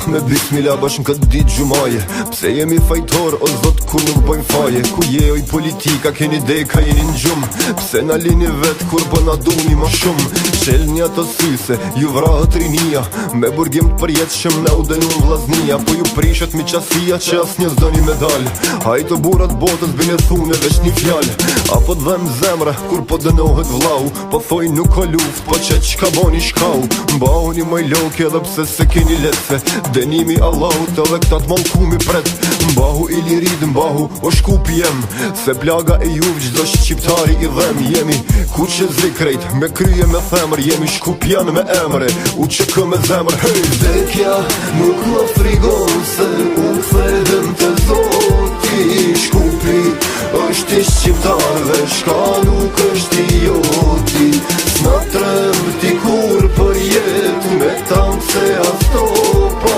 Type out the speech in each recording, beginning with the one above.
me bismillah bash në këtë ditë gjumaje. Pse jemi fajtor o zot kur nuk bojmë faje? Ku je oj politika, keni deka jeni në gjumë? Pse na lini vet kur po na duni ma shumë? Qelni ato syse, ju vrahet rinia, me burgim të përjetshëm na u dënun vllaznia. Po ju prishet mi qasia që asnjë s'doni medal. Hajto burrat botës bine thune veç një fjal. Apo t'dhem zemra kur po dënohet vllau, po thoj nuk ka luft, po çka boni shkau. Mbahuni moj loki edhe pse se keni letve, dënimi Allahut edhe këta t'mallkumi pret. Mbahu i lirit, mbahu o shkupi jem, se plaga e juv gjdo shqiptari i dhem. Jemi ku që zikrejt, me kryje me themër, jemi shkupjan me emre, u që kë me zemër. Hey! Vdekja nuk më frigon se unë kthedem të Zoti. Shkupi është i shqiptarve, shka nuk është i joti. S'na tremti kur për jet, me tamë se astopa.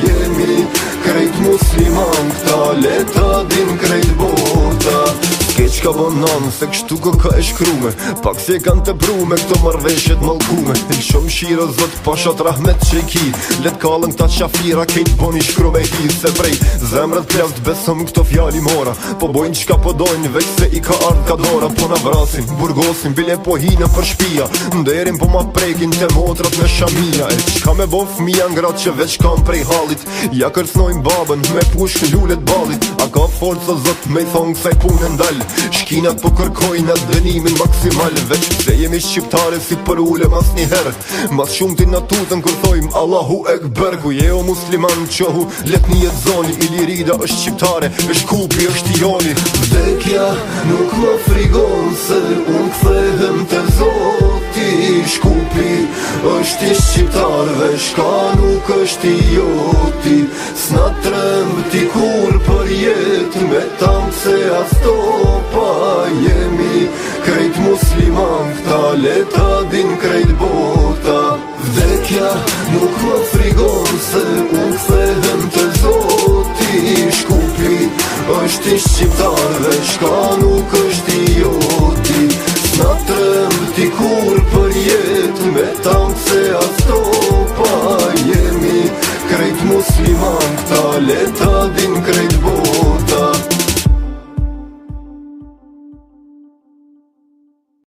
Jemi krejt musliman, këta leta din krejt bota. Keq ka bonan, se kështu ka e shkrume, pak se kanë të brume këto marveshjet mallkume. Il shumë shiro zot pashat rahmet që i ki, let kallën këta qafira kejt boni shkrume hi. Se prej zemrët pleft besëm këto fjali mora, po bojnë qka po dojnë veç se i ka ardh ka dora. Po na vrasin, burgosin, bile po hina për shpia, nderin po ma prekin te motrat me shamia. E qka me bo fmija ngrat që veç kam prej halit, ja kërcnojnë babën me push lullet balit. A ka forca zot me i thong kësaj punë ndal, shkinat po kërkojnë atë dënimin maksimal. Veç pse jemi shqiptare si për ule mas njëherë, mas shumë ti na tutën kur thojmë Allahu Ekber. Ku je o musliman qohu, let një jetë zoni, i lirida është shqiptare, e shkupi është i joni. Vdekja nuk më frigon se unë kthedem të Zoti. Shkupi është i shqiptarve, shka nuk është i joti. S'na tremti kur për jet, me tamë se astopa. Jemi krejt musliman, këta leta din krejt bota. Vdekja nuk më frigon se unë kthedem të Zoti. Shkupi është i shqiptarve, shka nuk është i joti. S'na tremti kur për jet, me tamë se astopa. Jemi krejt musliman, këta leta din krejt bota.